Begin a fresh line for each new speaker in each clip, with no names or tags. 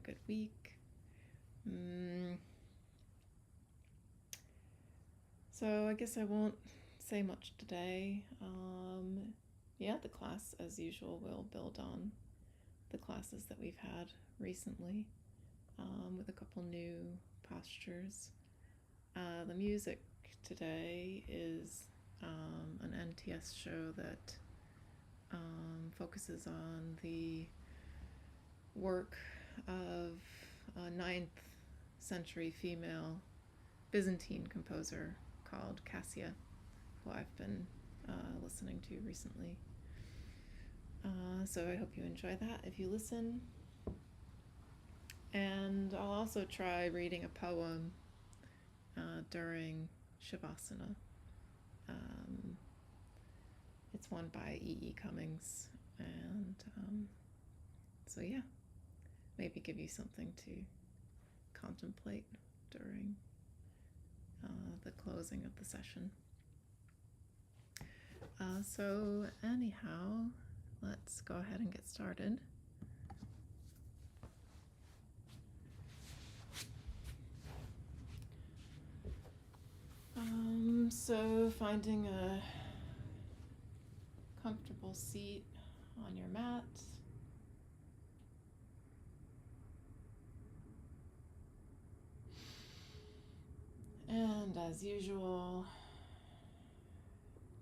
good week. So I guess I won't say much today. The class, as usual, will build on the classes that we've had recently, with a couple new postures. The music today is an NTS show that focuses on the work of a 9th century female Byzantine composer called Cassia, who I've been listening to recently. So I hope you enjoy that if you listen. And I'll also try reading a poem during Shavasana. It's one by E.E. Cummings, and so yeah, maybe give you something to contemplate during the closing of the session. So anyhow, let's go ahead and get started. So finding a comfortable seat on your mat. And as usual,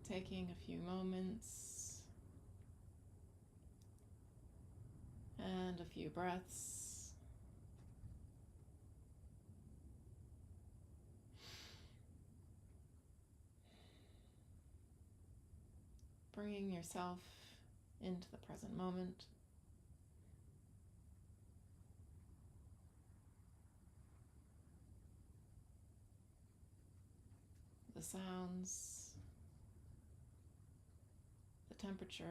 taking a few moments and a few breaths. Bringing yourself into the present moment. The sounds, the temperature,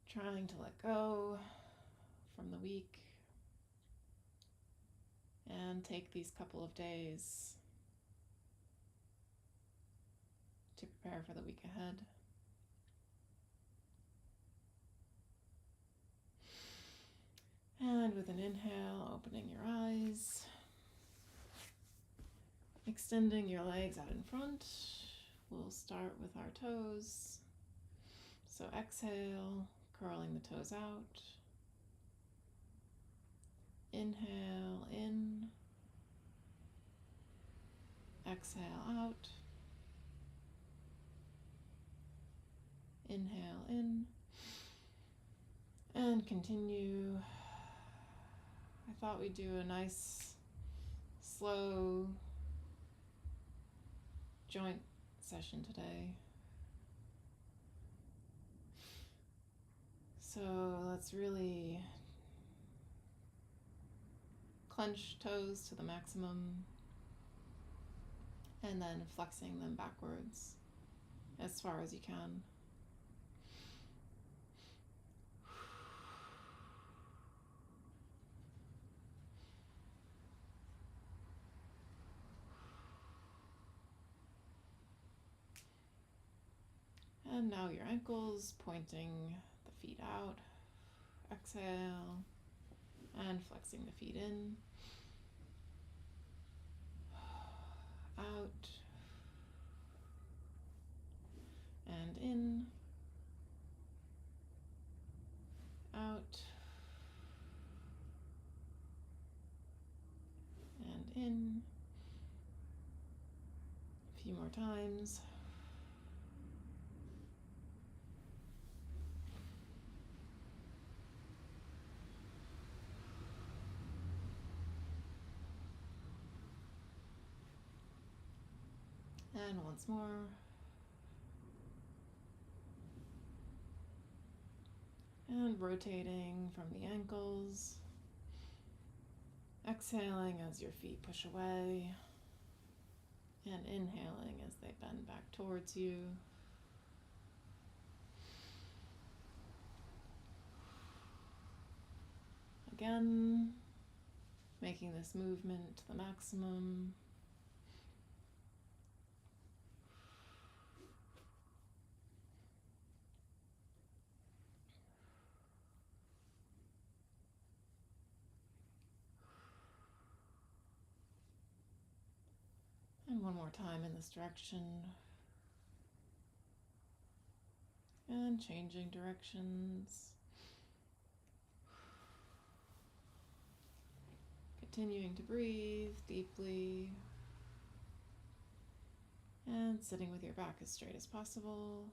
trying to let go from the week and take these couple of days to prepare for the week ahead. And with an inhale, opening your eyes, extending your legs out in front. We'll start with our toes. So exhale, curling the toes out. Inhale in, exhale out. Inhale in, and continue. I thought we'd do a nice, slow joint session today. So let's really clench toes to the maximum and then flexing them backwards as far as you can. And now your ankles, pointing the feet out. Exhale, and flexing the feet in. Out. And in. Out. And in. A few more times. And once more. And rotating from the ankles. Exhaling as your feet push away. And inhaling as they bend back towards you. Again. making this movement to the maximum. And one more time in this direction. And changing directions. Continuing to breathe deeply. And sitting with your back as straight as possible.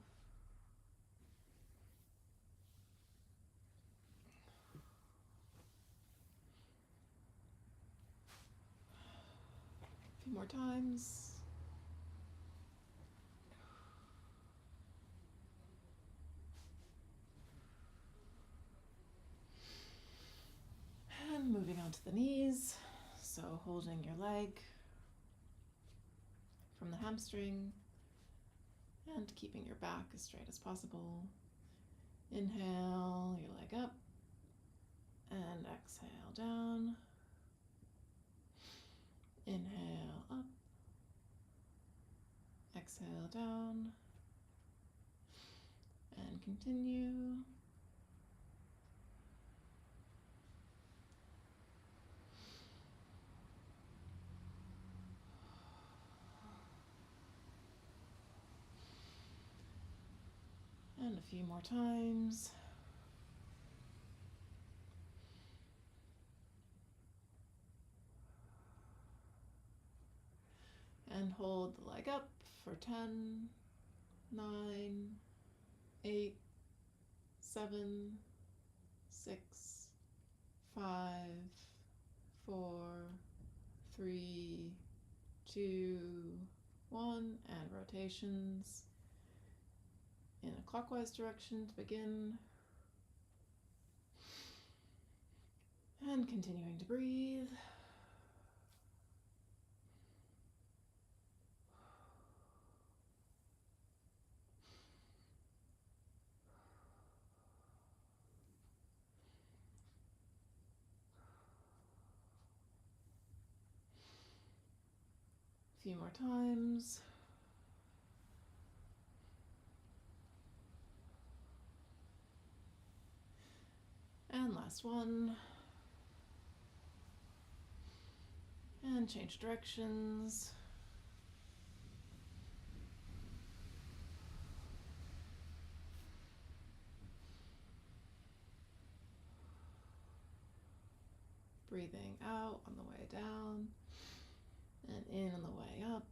A few more times. And moving on to the knees. So holding your leg from the hamstring and keeping your back as straight as possible. Inhale your leg up and exhale down. Inhale up, exhale down, and continue. And a few more times. And hold the leg up for 10, 9, 8, 7, 6, 5, 4, 3, 2, 1, and rotations in a clockwise direction to begin. And continuing to breathe. A few more times. And last one. And change directions. Breathing out on the way down and in on the way up.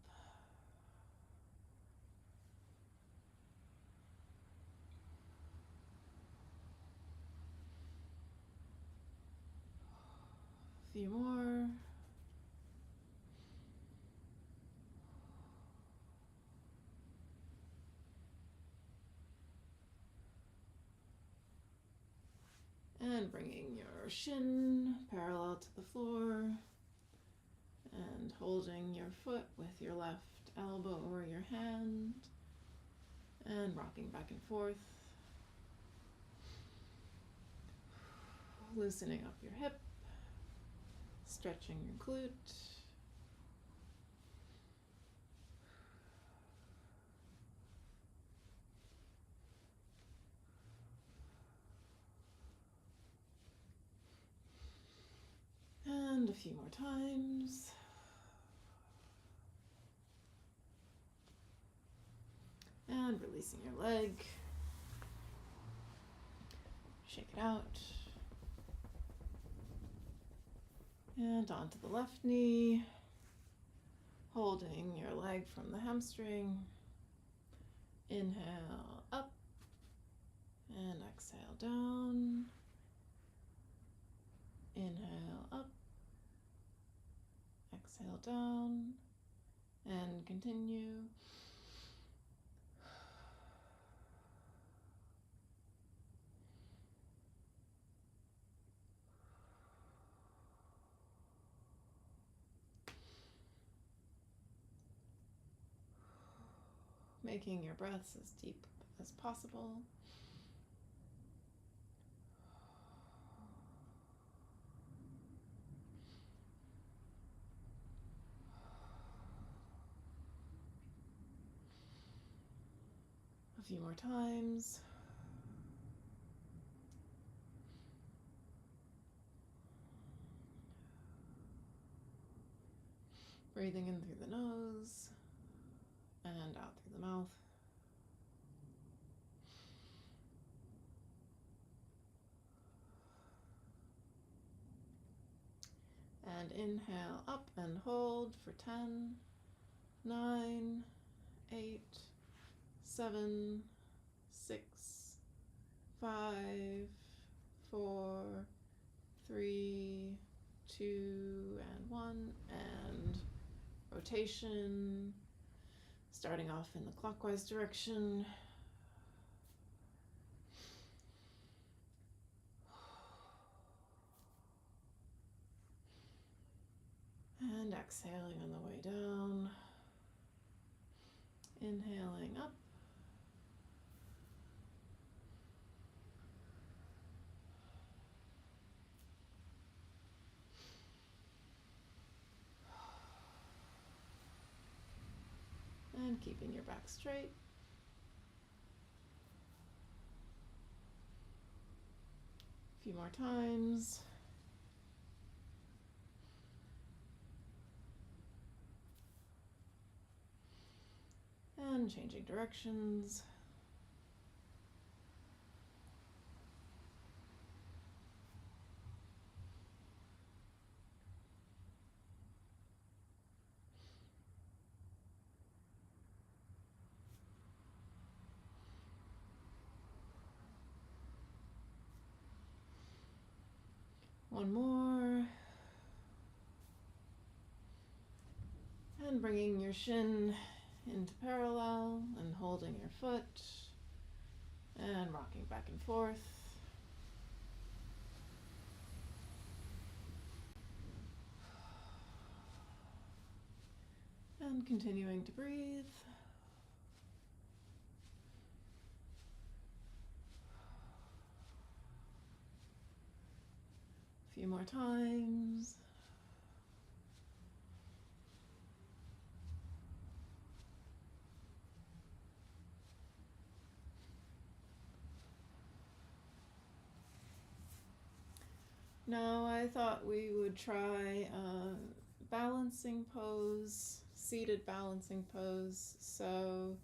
A few more. And bringing your shin parallel to the floor and holding your foot with your left elbow or your hand and rocking back and forth. Loosening up your hip, stretching your glute. And a few more times. And releasing your leg. Shake it out. And onto the left knee. Holding your leg from the hamstring. Inhale up and exhale down. Inhale up, exhale down, and continue. Making your breaths as deep as possible. A few more times. Breathing in through the nose and out through the mouth. And inhale up and hold for 10, 9, 8, 7, 6, 5, 4, 3, 2, and 1, and rotation, starting off in the clockwise direction. And exhaling on the way down. Inhaling up. And keeping your back straight. A few more times. And changing directions. One more. And bringing your shin into parallel and holding your foot and rocking back and forth. And continuing to breathe. A few more times. Now I thought we would try a balancing pose, seated balancing pose. So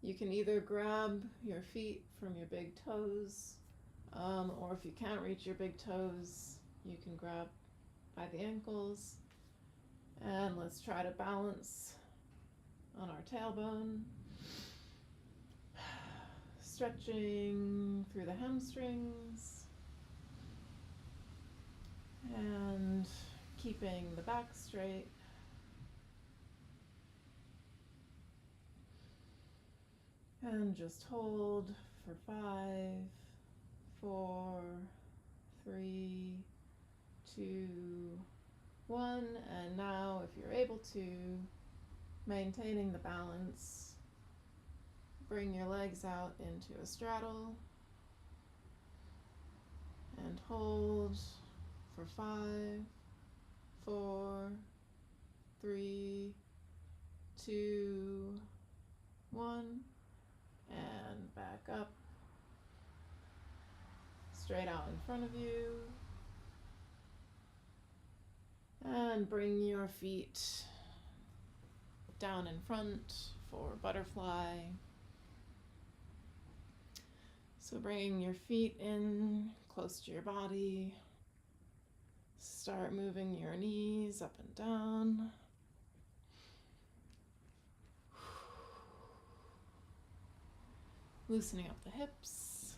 you can either grab your feet from your big toes, or if you can't reach your big toes, you can grab by the ankles. And let's try to balance on our tailbone, stretching through the hamstrings and keeping the back straight. And just hold for 5, 4, 3, 2, 1. And now, if you're able to, maintaining the balance, bring your legs out into a straddle and hold for 5, 4, 3, 2, 1, and back up, straight out in front of you, and bring your feet down in front for butterfly. So bringing your feet in close to your body, start moving your knees up and down. Loosening up the hips.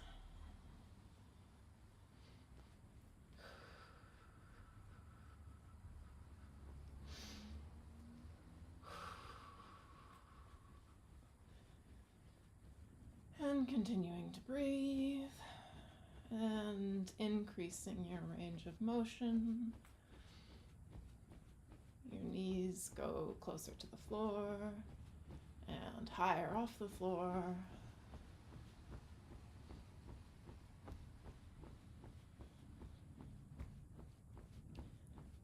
And continuing to breathe and increasing your range of motion. Your knees go closer to the floor and higher off the floor.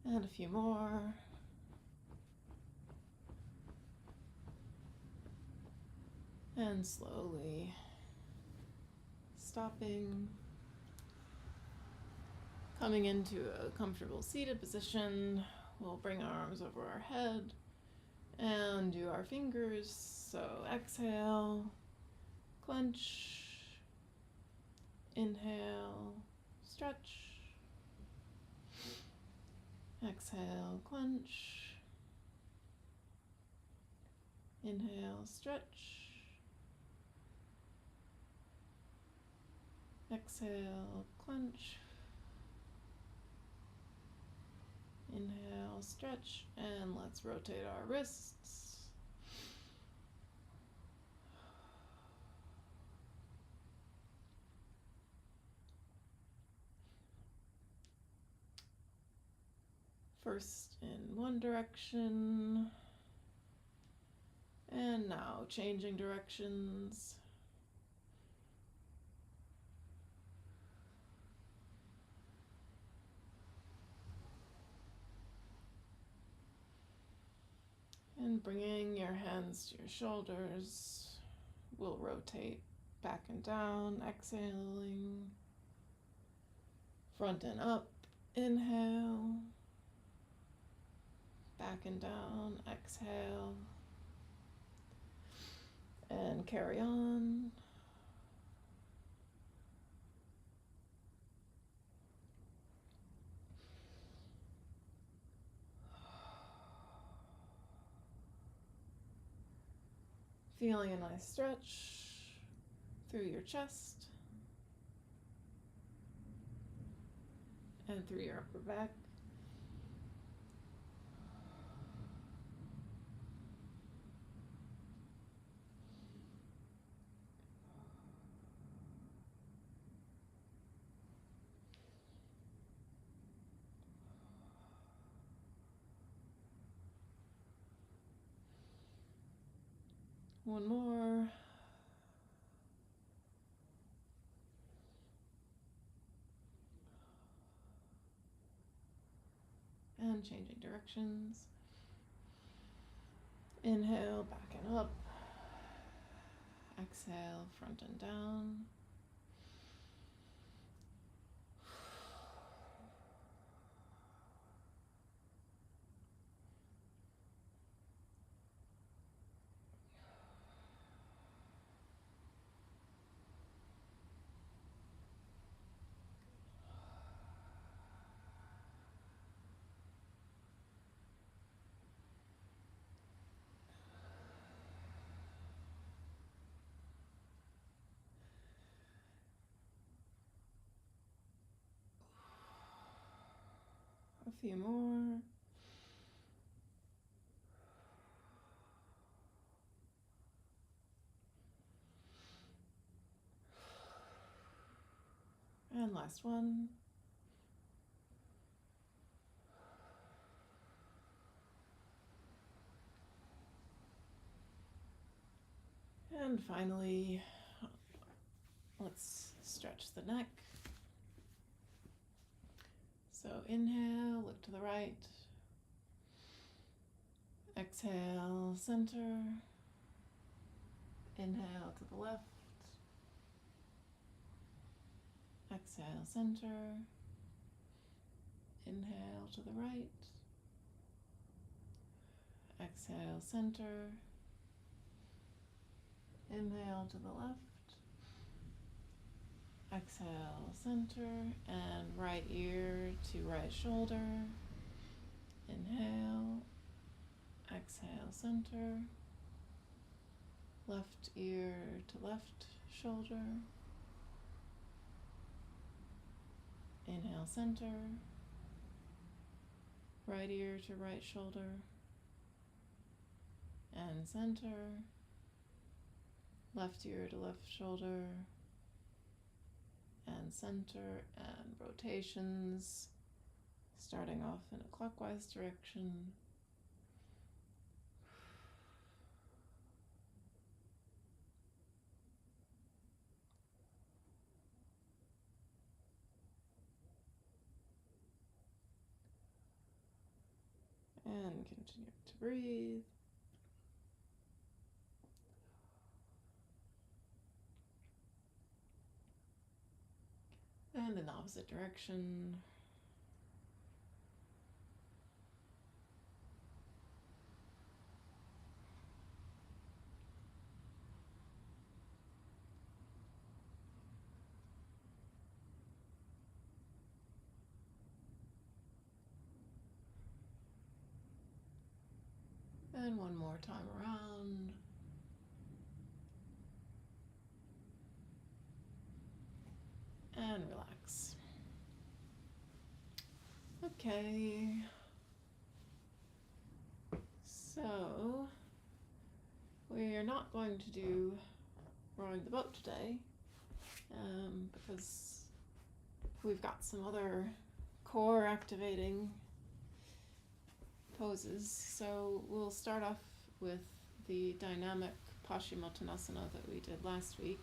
And a few more. And slowly stopping, coming into a comfortable seated position. We'll bring our arms over our head and do our fingers. So exhale, clench, inhale, stretch, exhale, clench, inhale, stretch, exhale, clench, inhale, stretch, and let's rotate our wrists. First in one direction, and now changing directions. And bringing your hands to your shoulders, we'll rotate back and down, exhaling, front and up, inhale, back and down, exhale, and carry on. Feeling a nice stretch through your chest and through your upper back. One more. And changing directions. Inhale, back and up. Exhale, front and down. A few more. And last one. And finally, let's stretch the neck. So inhale, look to the right. Exhale, center. Inhale to the left. Exhale, center. Inhale to the right. Exhale, center. Inhale to the left. Exhale, center, and right ear to right shoulder. Inhale, exhale, center. Left ear to left shoulder. Inhale, center. Right ear to right shoulder. And center. Left ear to left shoulder. And center, and rotations, starting off in a clockwise direction. And continue to breathe. And in the opposite direction. And one more time around. And relax. Okay. So, we are not going to do rowing the boat today because we've got some other core activating poses. So we'll start off with the dynamic Paschimottanasana that we did last week.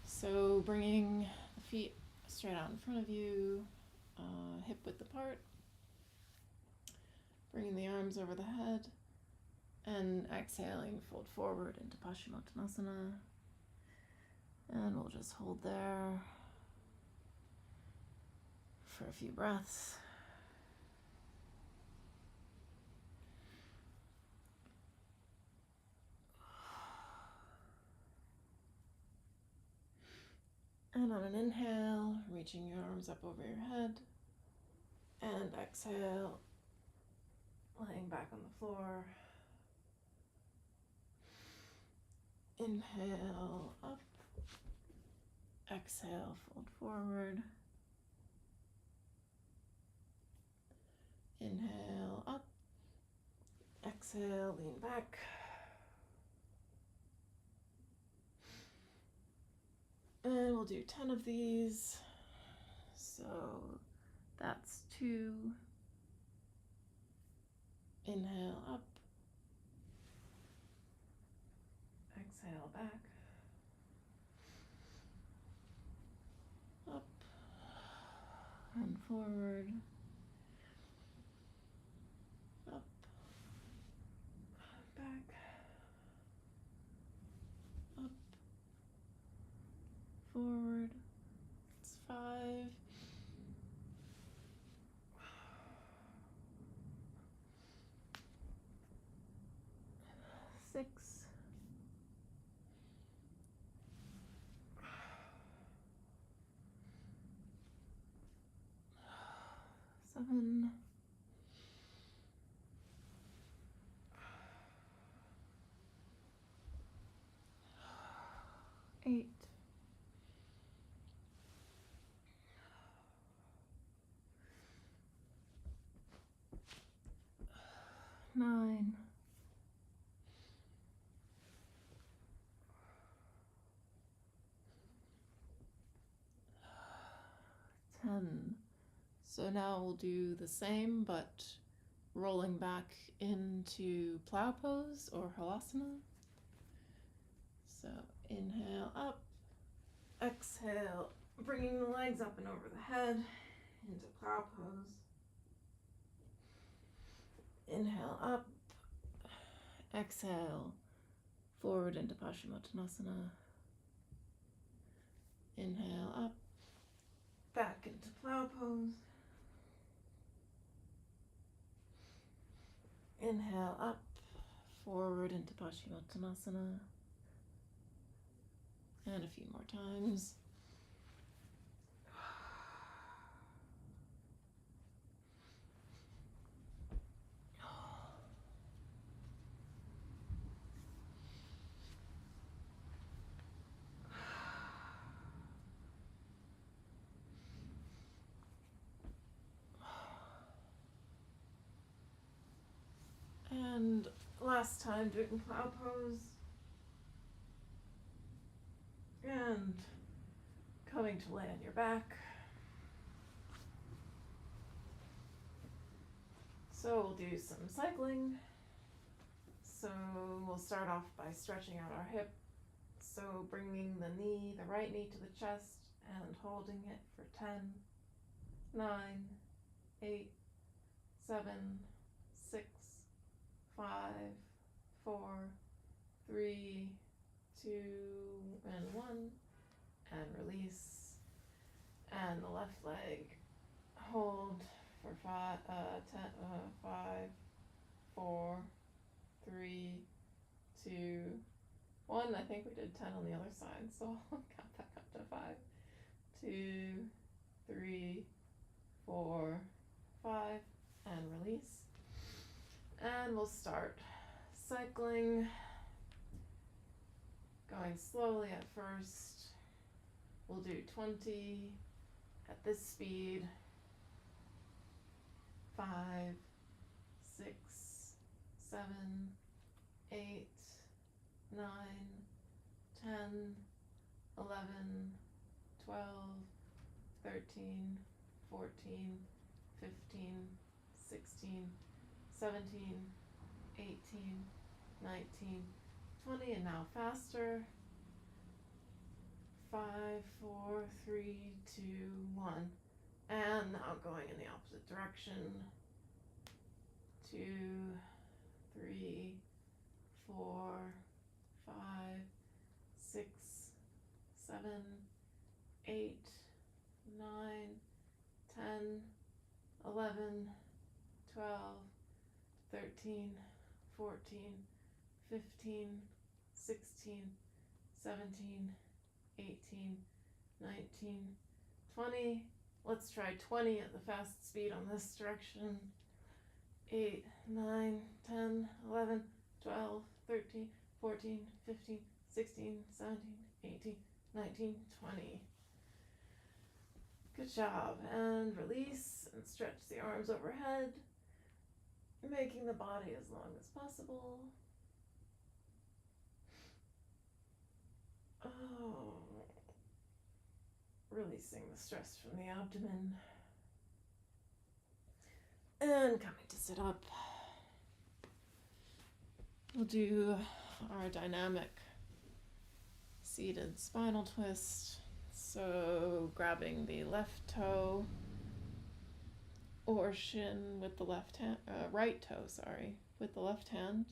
So bringing the feet straight out in front of you, hip width apart, bringing the arms over the head, and exhaling, fold forward into Paschimottanasana. And we'll just hold there for a few breaths. And on an inhale, reaching your arms up over your head. And exhale, laying back on the floor. Inhale, up. Exhale, fold forward. Inhale, up. Exhale, lean back. And we'll do 10 of these. So that's 2. Inhale, up. Exhale, back. Up and forward. Up, back. Up, forward. It's 5. 6. 7. 8. 9. 10. So now we'll do the same, but rolling back into plow pose or halasana. So inhale up, exhale, bringing the legs up and over the head into plow pose. Inhale up, exhale, forward into Paschimottanasana. Inhale up, back into plow pose. Inhale up, forward into Paschimottanasana. And a few more times. And last time doing plow pose. And coming to lay on your back. So we'll do some cycling. So we'll start off by stretching out our hip. So bringing the right knee to the chest and holding it for 10, 9, 8, 7, 6, 5, 4, 3, 2, and 1. And release. And the left leg, hold for 5, 4, 3, 2, 1. I think we did 10 on the other side, so I'll count back up to 5, 2, 3, 4, 5, and release. And we'll start cycling, going slowly at first. We'll do 20 at this speed. 5, 6, 7, 8, 9, 10, 11, 12, 13, 14, 15, 16, 17, 18, 19, 20, and now faster. 5, 4, 3, 2, 1. And now going in the opposite direction. 2, 3, 4, 5, 6, 7, 8, 9, 10, 11, 12, 13, 14, 15, 16, 17, 18, 19, 20. Let's try 20 at the fast speed on this direction. 8, 9, 10, 11, 12, 13, 14, 15, 16, 17, 18, 19, 20. Good job. And release and stretch the arms overhead, making the body as long as possible. Releasing the stress from the abdomen. And coming to sit up. We'll do our dynamic seated spinal twist. So grabbing the left toe or shin with the left hand, right toe, with the left hand,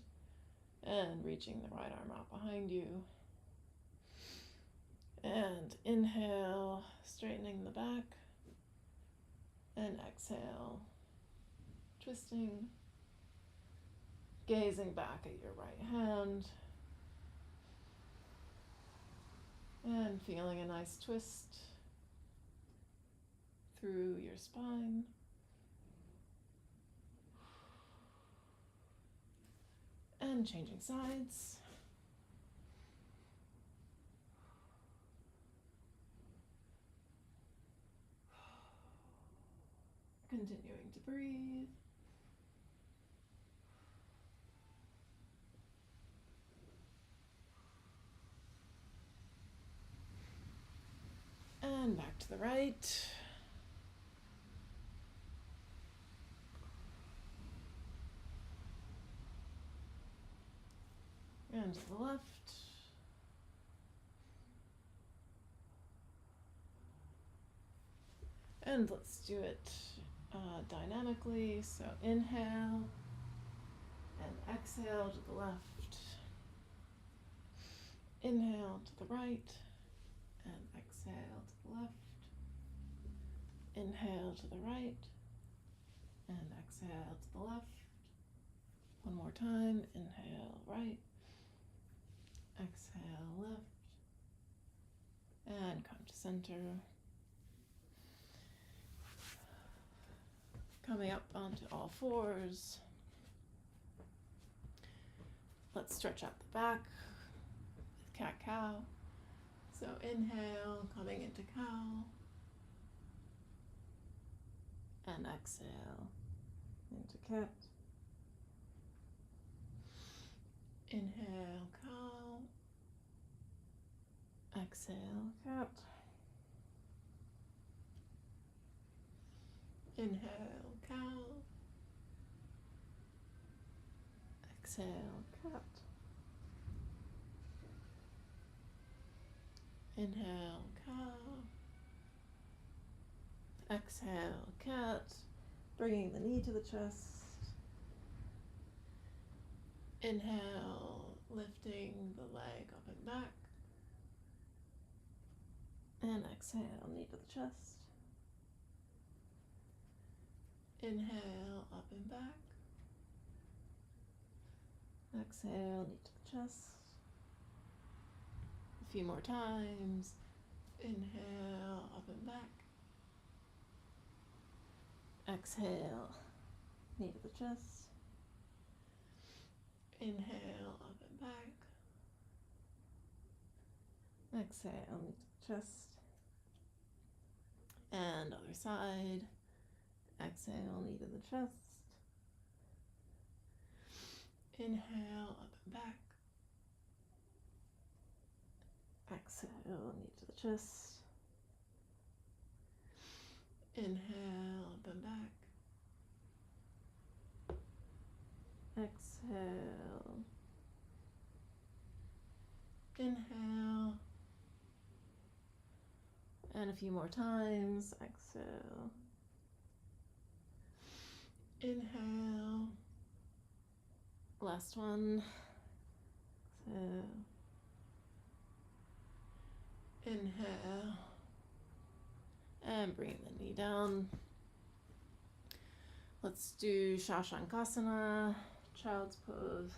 and reaching the right arm out behind you. And inhale, straightening the back, and exhale, twisting, gazing back at your right hand, and feeling a nice twist through your spine. And changing sides. Continuing to breathe. And back to the right. And to the left. And let's do it dynamically. So inhale and exhale to the left. Inhale to the right and exhale to the left. Inhale to the right and exhale to the left. One more time. Inhale right. Exhale left. And come to center. Coming up onto all fours. Let's stretch out the back with cat-cow. So inhale, coming into cow. And exhale into cat. Inhale, cow. Exhale, cat. Inhale, cow. Exhale, cat. Inhale, cow. Exhale, cat. Bringing the knee to the chest. Inhale, lifting the leg up and back. And exhale, knee to the chest. Inhale, up and back. Exhale, knee to the chest. A few more times. Inhale, up and back. Exhale, knee to the chest. Inhale, up and back. Exhale, knee to the chest. And other side. Exhale, knee to the chest. Inhale, up and back. Exhale, knee to the chest. Inhale, up and back. Exhale. Inhale. And a few more times. Exhale. Inhale. Last one. Exhale. Inhale. And bring the knee down. Let's do Shashankasana, child's pose.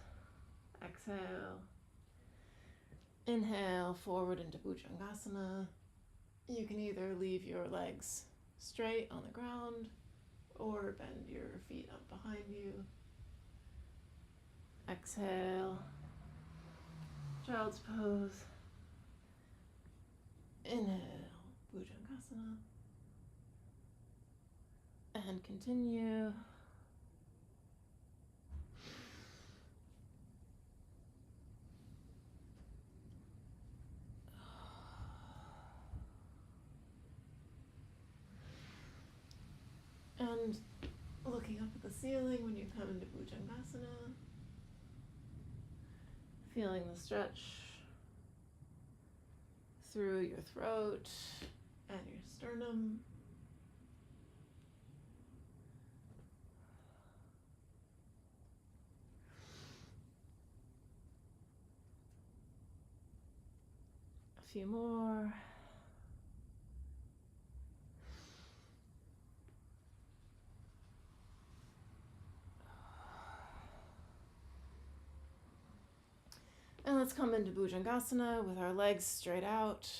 Exhale. Inhale, forward into Bhujangasana. You can either leave your legs straight on the ground or bend your feet up behind you. Exhale, child's pose. Inhale, Bhujangasana. And continue. And looking up at the ceiling when you come into Bhujangasana. Feeling the stretch through your throat and your sternum. A few more. And let's come into Bhujangasana with our legs straight out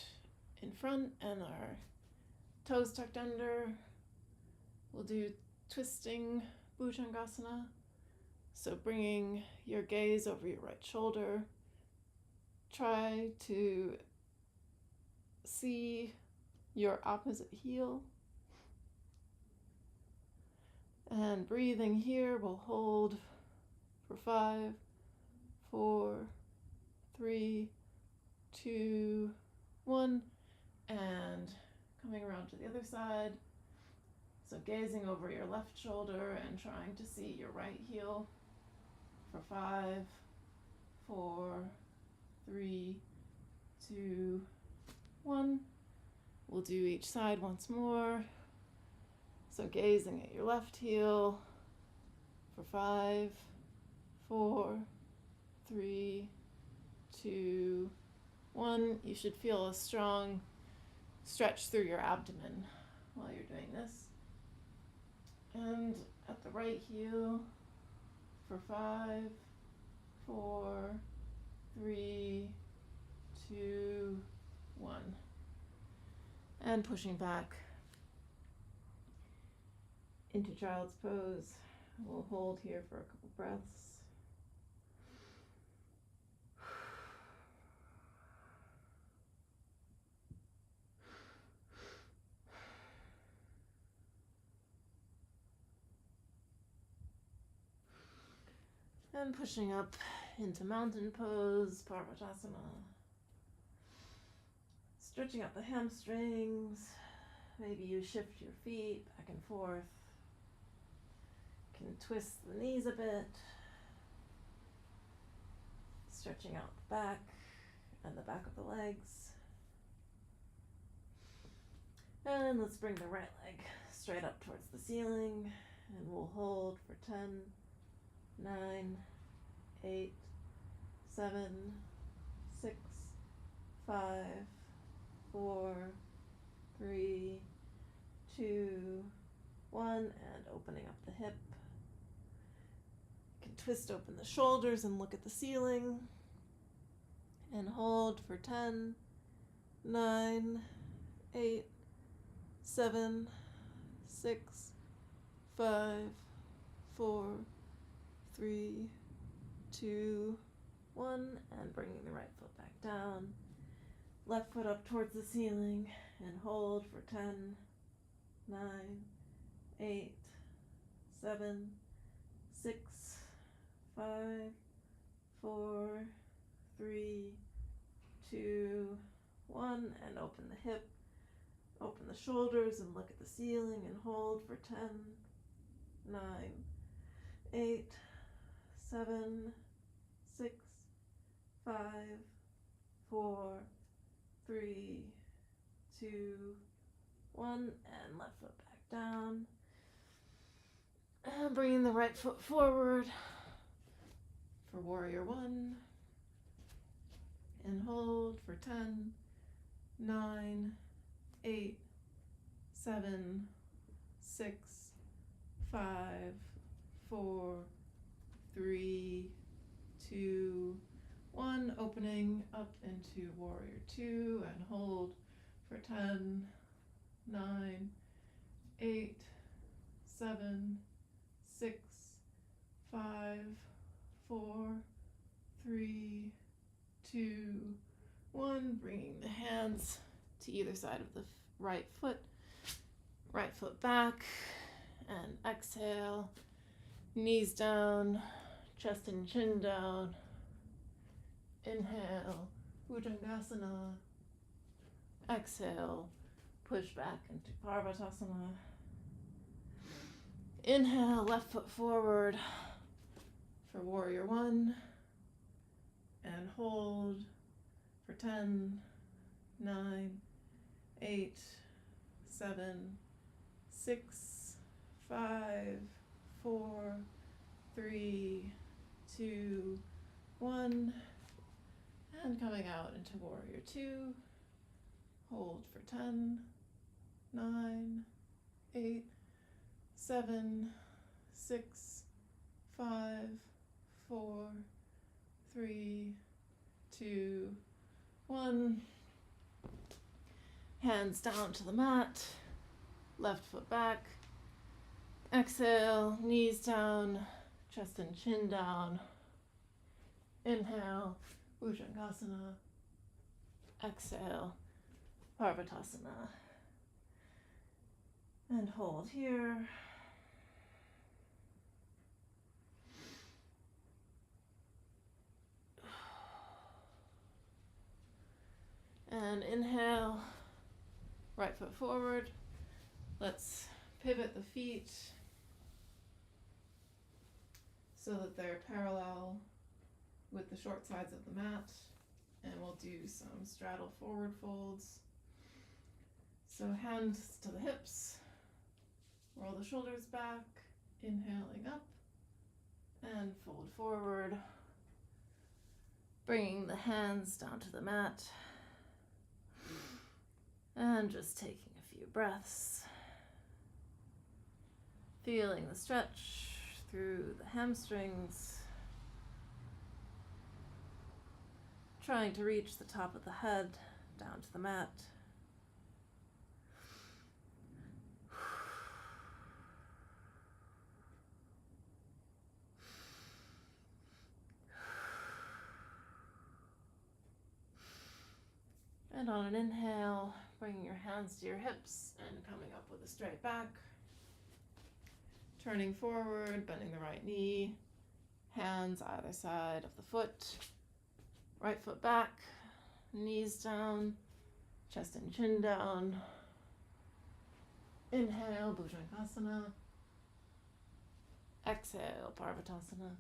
in front and our toes tucked under. We'll do twisting Bhujangasana. So bringing your gaze over your right shoulder. Try to see your opposite heel. And breathing here, we'll hold for 5, 4, 3, 2, 1, and coming around to the other side. So gazing over your left shoulder and trying to see your right heel for 5, 4, 3, 2, 1. We'll do each side once more. So gazing at your left heel for 5, 4, 3, 2, 1. You should feel a strong stretch through your abdomen while you're doing this. And at the right heel for 5, 4, 3, 2, 1. And pushing back into child's pose. We'll hold here for a couple breaths. And pushing up into mountain pose, Parvatasana. Stretching out the hamstrings. Maybe you shift your feet back and forth. You can twist the knees a bit. Stretching out the back and the back of the legs. And let's bring the right leg straight up towards the ceiling. And we'll hold for 10, 9, 8, 7, 6, 5, 4, 3, 2, one, and opening up the hip. You can twist open the shoulders and look at the ceiling. And hold for 10, 9, 8, 7, 6, 5, 4, 3, 2, 1, and bringing the right foot back down. Left foot up towards the ceiling, and hold for 10, 9, 8, 7, 6, 5, 4, 3, 2, 1, and open the hip, open the shoulders, and look at the ceiling, and hold for 10, 9, 8, 7, 6, 5, 4, 3, 2, 1, and left foot back down. And bringing the right foot forward for warrior one. And hold for 10, 9, 8, 7, 6, 5, 4, 3, 2, 1. Opening up into warrior two and hold for 10, 9, 8, 7, 6, 5, 4, 3, 2, 1. Bringing the hands to either side of the right foot back, and exhale, knees down, chest and chin down. Inhale, Bhujangasana. Exhale, push back into Parvatasana. Inhale, left foot forward for warrior one. And hold for 10, 9, 8, 7, 6, 5, 4, 3, 2, 1. And coming out into warrior two. Hold for 10, 9, 8, 7, 6, 5, 4, 3, 2, 1. Hands down to the mat. Left foot back. Exhale, knees down, chest and chin down. Inhale, Bhujangasana. Exhale, Parvatasana. And hold here. And inhale, right foot forward. Let's pivot the feet so that they're parallel with the short sides of the mat. And we'll do some straddle forward folds. So hands to the hips, roll the shoulders back, inhaling up, and fold forward. Bringing the hands down to the mat. And just taking a few breaths. Feeling the stretch through the hamstrings. Trying to reach the top of the head down to the mat. And on an inhale, bringing your hands to your hips and coming up with a straight back. Turning forward, bending the right knee, hands either side of the foot. Right foot back, knees down, chest and chin down. Inhale, Bhujangasana. Exhale, Parvatasana.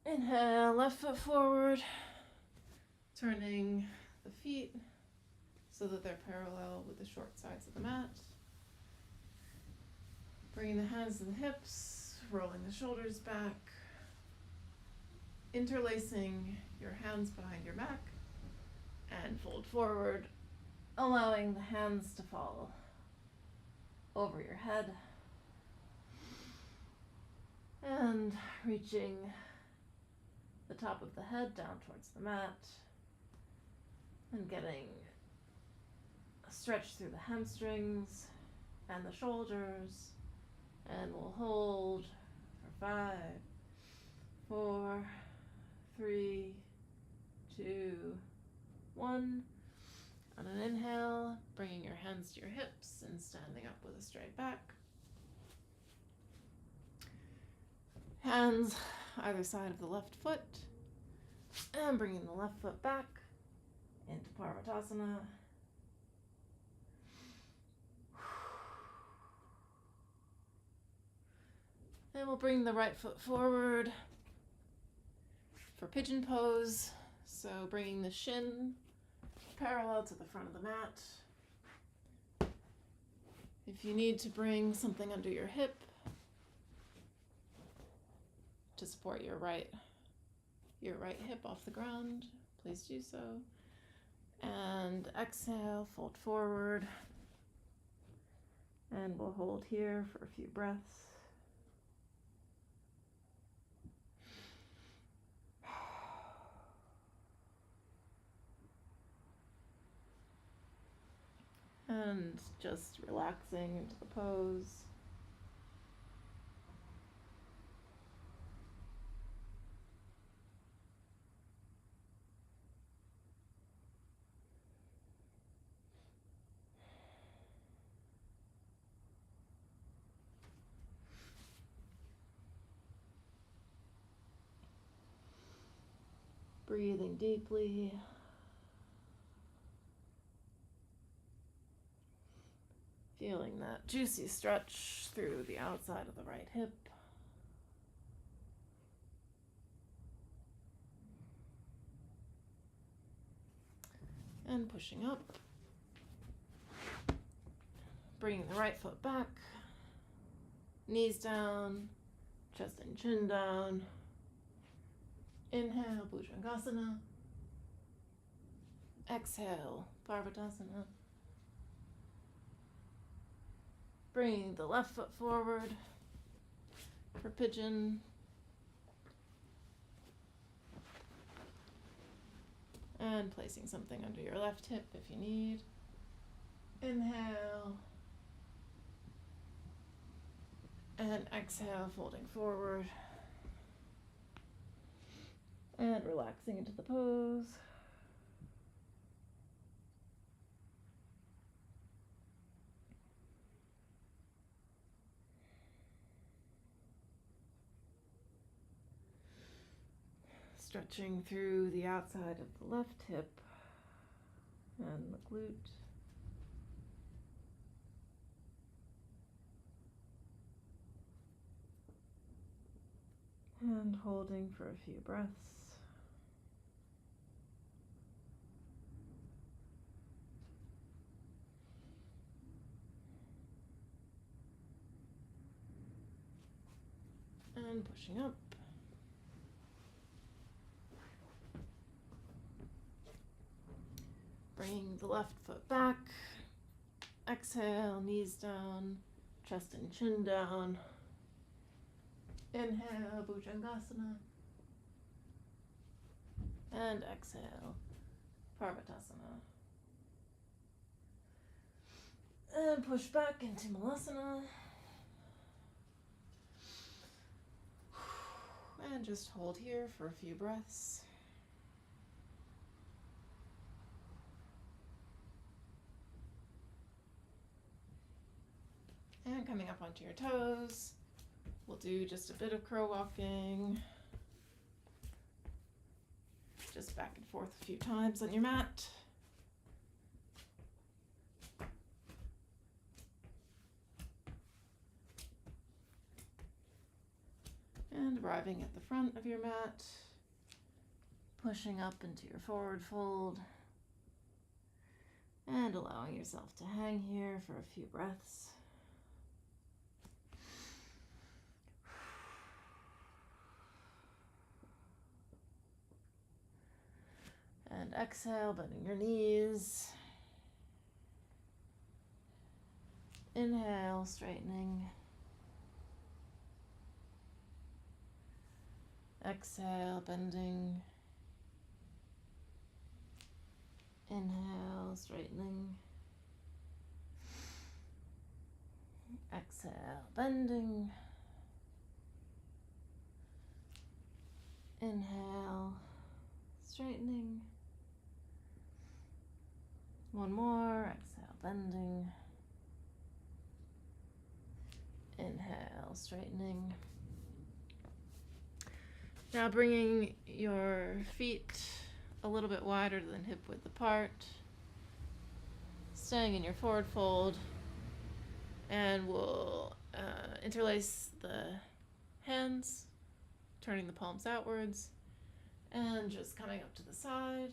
Inhale, left foot forward. Turning the feet so that they're parallel with the short sides of the mat. Bringing the hands to the hips, rolling the shoulders back. Interlacing your hands behind your back and fold forward, allowing the hands to fall over your head. And reaching the top of the head down towards the mat. And getting a stretch through the hamstrings and the shoulders. And we'll hold for 5, 4, 3, 2, 1. On an inhale, bringing your hands to your hips and standing up with a straight back. Hands either side of the left foot. And bringing the left foot back into Parvatasana. And we'll bring the right foot forward for pigeon pose. So bringing the shin parallel to the front of the mat. If you need to bring something under your hip to support your right hip off the ground, please do so. And exhale, fold forward. And we'll hold here for a few breaths. And just relaxing into the pose. Breathing deeply. Feeling that juicy stretch through the outside of the right hip. And pushing up. Bringing the right foot back. Knees down. Chest and chin down. Inhale, Bhujangasana. Exhale, Parvatasana. Bringing the left foot forward for pigeon. And placing something under your left hip if you need. Inhale. And exhale, folding forward. And relaxing into the pose. Stretching through the outside of the left hip and the glute. And holding for a few breaths. And pushing up. Bringing the left foot back. Exhale, knees down, chest and chin down. Inhale, Bhujangasana. And exhale, Parvatasana. And push back into Malasana. And just hold here for a few breaths. And coming up onto your toes, we'll do just a bit of crow walking. Just back and forth a few times on your mat. And arriving at the front of your mat, pushing up into your forward fold, and allowing yourself to hang here for a few breaths. And exhale, bending your knees. Inhale, straightening. Exhale, bending. Inhale, straightening. Exhale, bending. Inhale, straightening. One more. Exhale, bending. Inhale, straightening. Now bringing your feet a little bit wider than hip width apart. Staying in your forward fold. And we'll interlace the hands, turning the palms outwards, and just coming up to the side.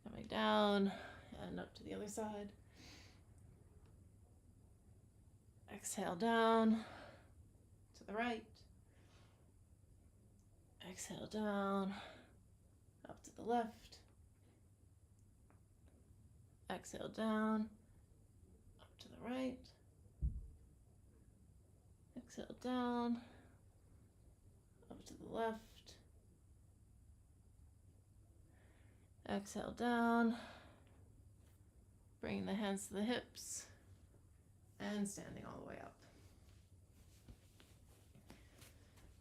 Coming down and up to the other side. Exhale down to the right. Exhale down, up to the left. Exhale down, up to the right. Exhale down, up to the left. Exhale down, bringing the hands to the hips, and standing all the way up.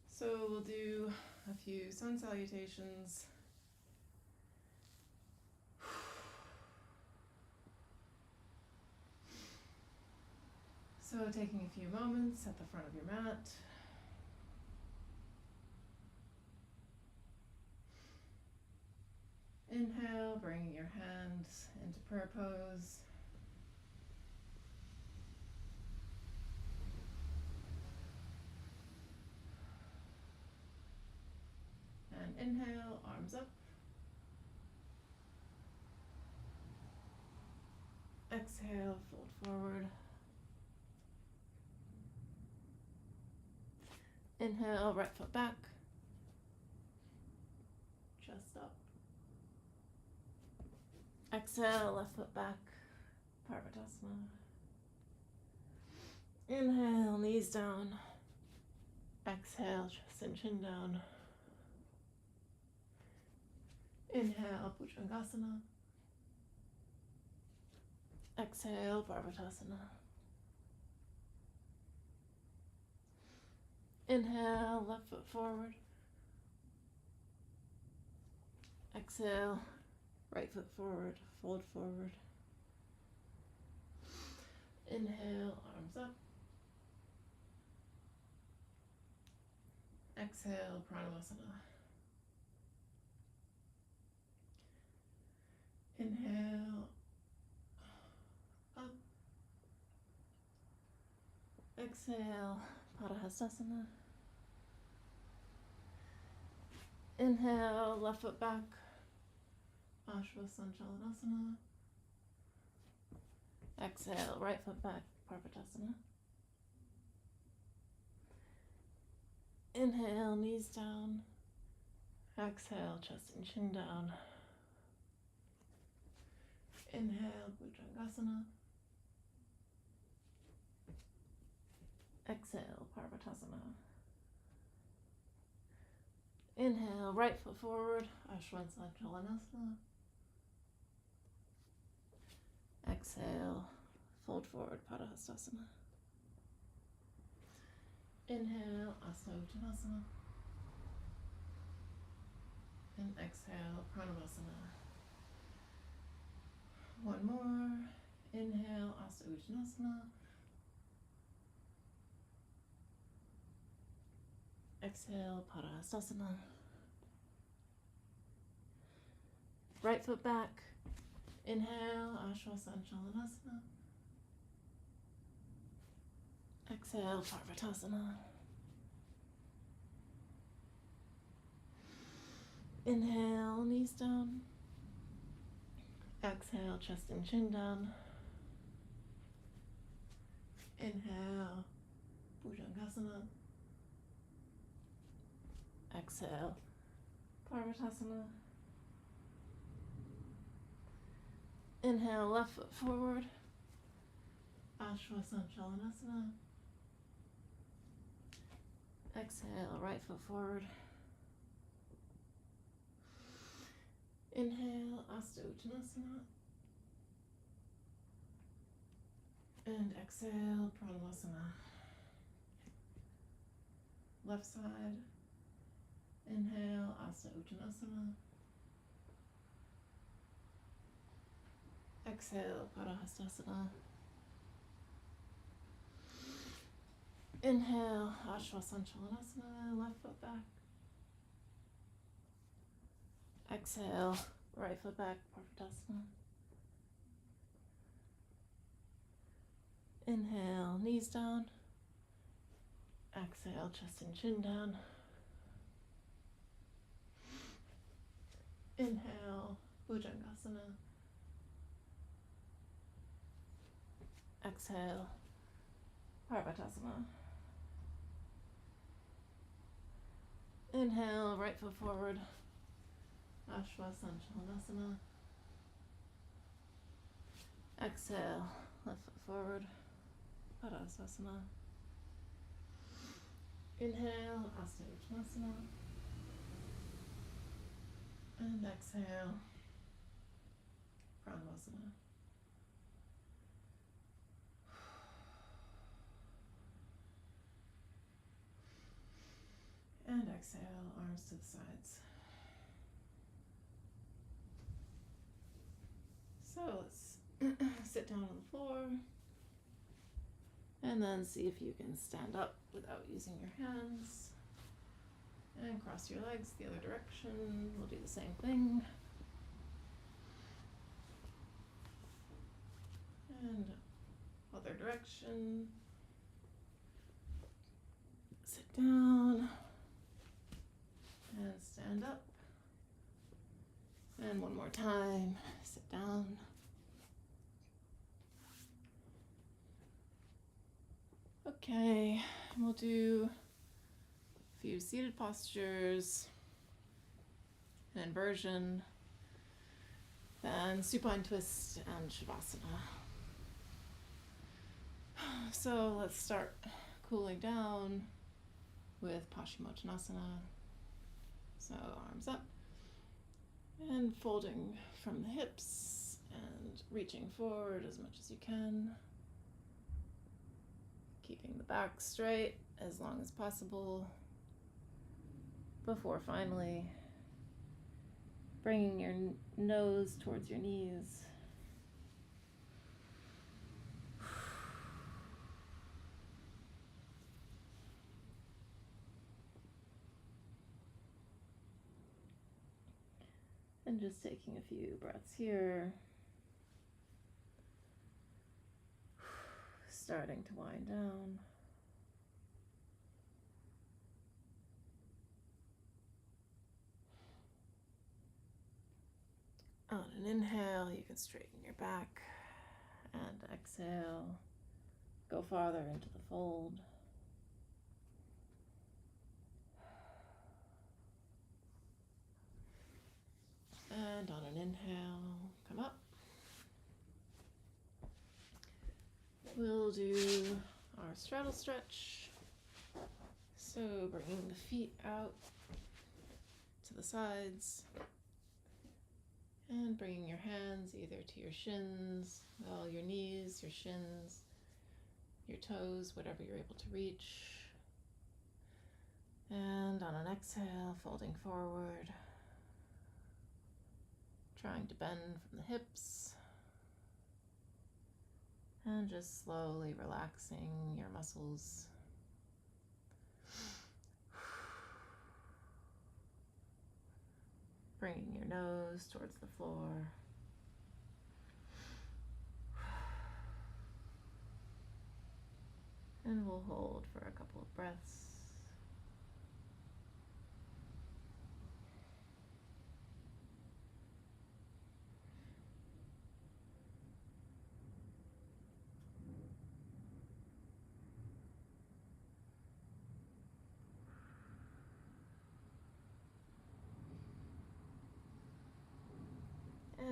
So we'll do a few sun salutations. So taking a few moments at the front of your mat. Inhale, bringing your hands into prayer pose. And inhale, arms up. Exhale, fold forward. Inhale, right foot back. Chest up. Exhale, left foot back. Parvatasana. Inhale, knees down. Exhale, chest and chin down. Inhale, Bhujangasana. Exhale, Parvatasana. Inhale, left foot forward. Exhale, right foot forward, fold forward. Inhale, arms up. Exhale, Pranavasana. Inhale, up. Exhale, Padahastasana. Inhale, left foot back. Ashvasanchalanasana. Exhale, right foot back, Parvatasana. Inhale, knees down. Exhale, chest and chin down. Inhale, Bhujangasana. Exhale, Parvatasana. Inhale, right foot forward, Ashvasanchalanasana. Exhale, fold forward, Padahastasana. Inhale, Asta Uttanasana. And exhale, Pranavasana. One more. Inhale, Asta Uttanasana. Exhale, Padahastasana. Right foot back. Inhale, Ashvasanchalanasana. Exhale, Parvatasana. Inhale, knees down. Exhale, chest and chin down. Inhale, Bhujangasana. Exhale, Parvatasana. Inhale, left foot forward. Ashwasanchalanasana. Exhale, right foot forward. Inhale, Asta Uttanasana. And exhale, Pranavasana. Left side. Inhale, Asta Uttanasana. Exhale, Padahastasana. Inhale, Ashwasanchalanasana, left foot back. Exhale, right foot back, Parvatasana. Inhale, knees down. Exhale, chest and chin down. Inhale, Bhujangasana. Exhale, Parvatasana. Inhale, right foot forward, Ashwasanchalanasana. Exhale, left foot forward, Padasasana. Inhale, Asta Uttanasana. And exhale, Pranavasana. And exhale, arms to the sides. So let's sit down on the floor and then see if you can stand up without using your hands. And cross your legs the other direction. We'll do the same thing. And other direction. Sit down. And stand up. And one more time. Sit down. Okay, we'll do a few seated postures, an inversion, then supine twist and shavasana. So let's start cooling down with Paschimottanasana. So arms up and folding from the hips and reaching forward as much as you can. Keeping the back straight as long as possible before finally bringing your nose towards your knees. And just taking a few breaths here. Starting to wind down. On an inhale, you can straighten your back, and exhale, go farther into the fold. And on an inhale, come up. We'll do our straddle stretch. So bringing the feet out to the sides and bringing your hands either to your shins, well, your knees, your shins, your toes, whatever you're able to reach. And on an exhale, folding forward, trying to bend from the hips. And just slowly relaxing your muscles. Bringing your nose towards the floor. And we'll hold for a couple of breaths.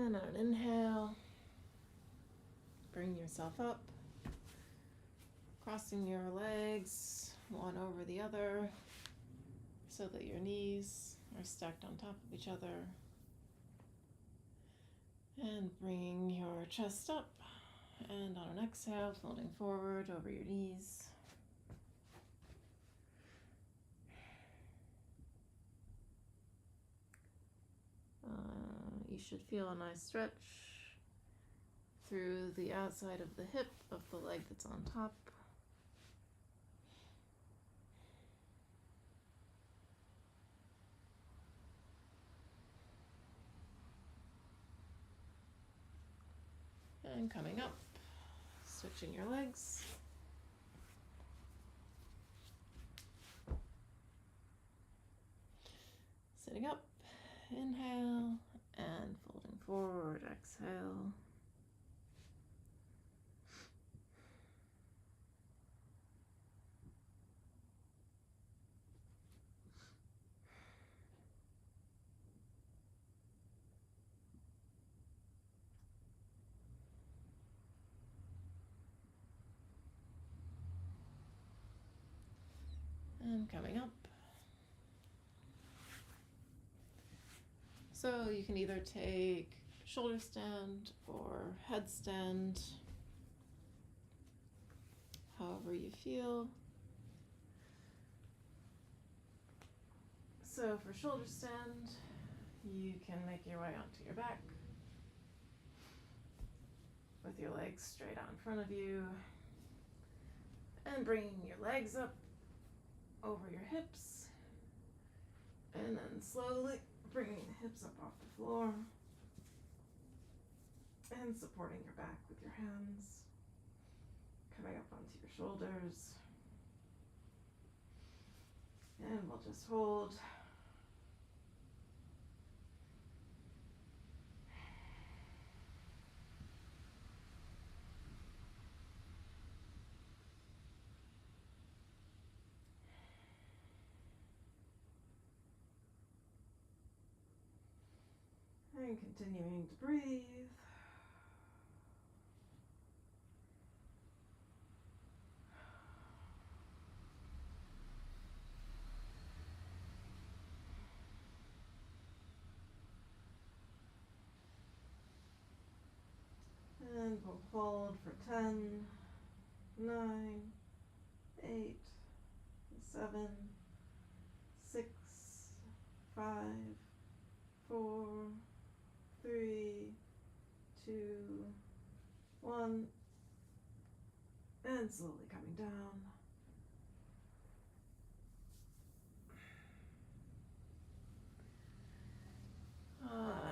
And on an inhale, bring yourself up, crossing your legs one over the other so that your knees are stacked on top of each other. And bringing your chest up, and on an exhale, folding forward over your knees. You should feel a nice stretch through the outside of the hip of the leg that's on top. And coming up, switching your legs. Sitting up, inhale, and folding forward, exhale. And coming up. So you can either take shoulder stand or headstand, however you feel. So for shoulder stand, you can make your way onto your back with your legs straight out in front of you, and bringing your legs up over your hips, and then slowly bringing the hips up off the floor and supporting your back with your hands, coming up onto your shoulders. And we'll just hold. And continuing to breathe. And we'll hold for 10, 9, 8, 7, 6, 5, 4, 3, 2, 1, and slowly coming down.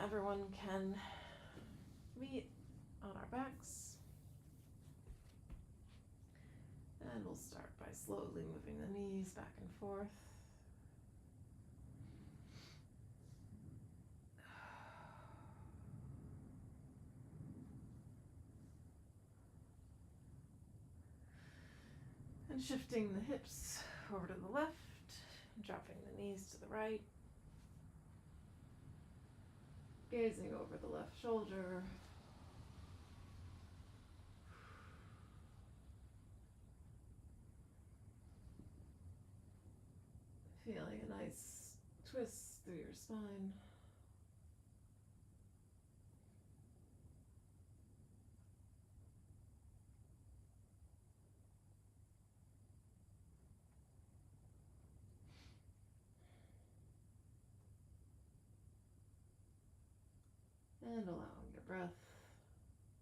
Everyone can meet on our backs. And we'll start by slowly moving the knees back and forth. And shifting the hips over to the left, dropping the knees to the right. Gazing over the left shoulder. Feeling a nice twist through your spine. And allowing your breath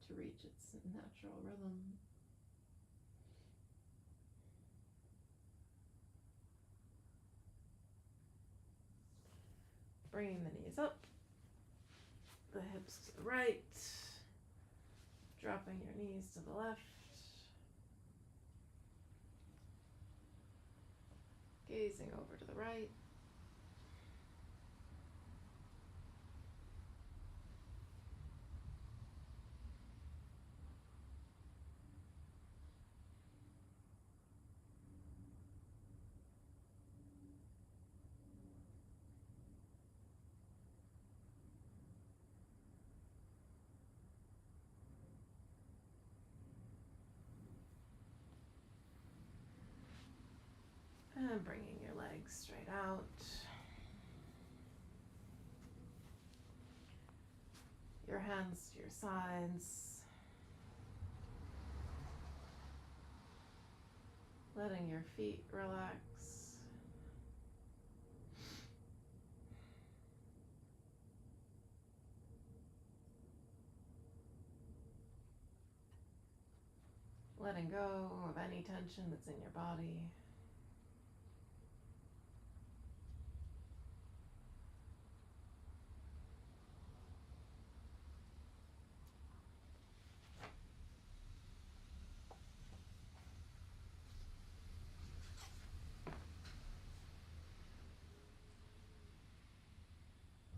to reach its natural rhythm. Bringing the knees up, the hips to the right, dropping your knees to the left, gazing over to the right. And bringing your legs straight out. Your hands to your sides. Letting your feet relax. Letting go of any tension that's in your body.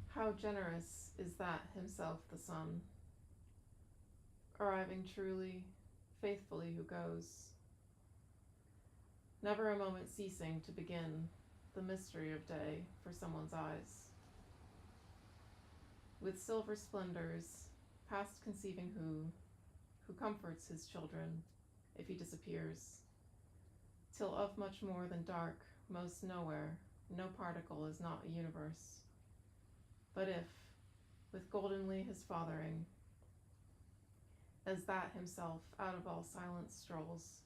How generous is that himself, the Son, arriving truly, faithfully who goes, never a moment ceasing to begin the mystery of day for someone's eyes. With silver splendors, past conceiving who comforts his children if he disappears, till of much more than dark, most nowhere, no particle is not a universe. But if, with goldenly his fathering, as that himself out of all silence strolls,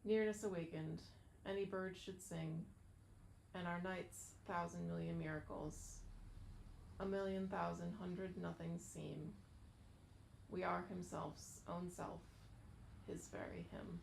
nearness awakened, any bird should sing, and our night's 1,000,000,000 miracles, 1,000,000 hundred nothings seem. We are himself's own self, his very hymn.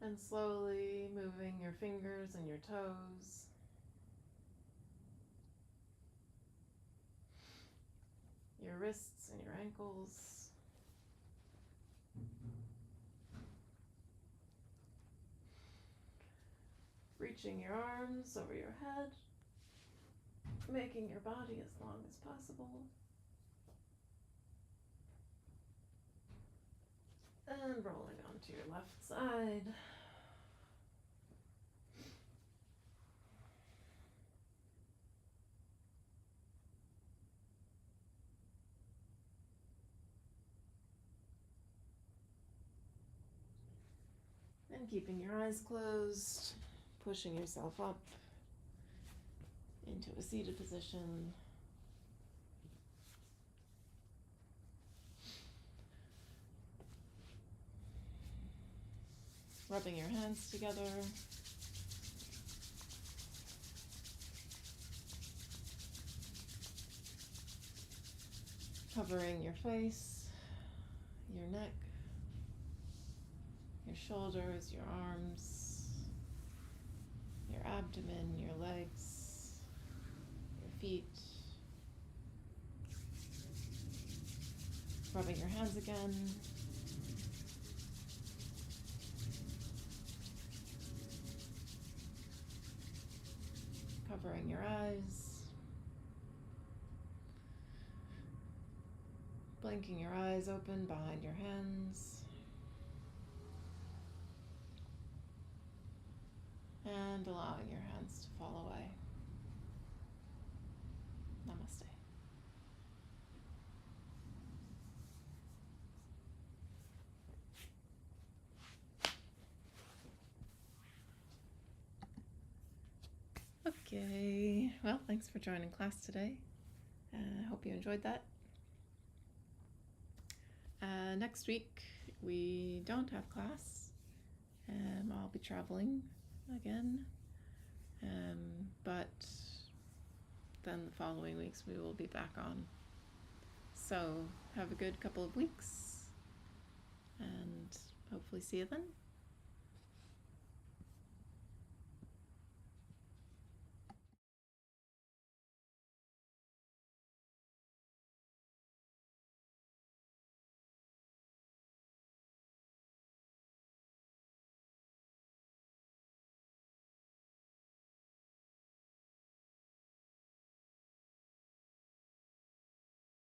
And slowly moving your fingers and your toes. Your wrists and your ankles. Reaching your arms over your head, making your body as long as possible. And rolling onto your left side. And keeping your eyes closed, pushing yourself up into a seated position. Rubbing your hands together. Covering your face, your neck, your shoulders, your arms, your abdomen, your legs, your feet. Rubbing your hands again. Covering your eyes. Blinking your eyes open behind your hands. And allowing your hands to fall away. Namaste. Okay, well, thanks for joining class today. I hope you enjoyed that. Next week, we don't have class. I'll be traveling again. But then the following weeks we will be back on. So have a good couple of weeks and hopefully see you then.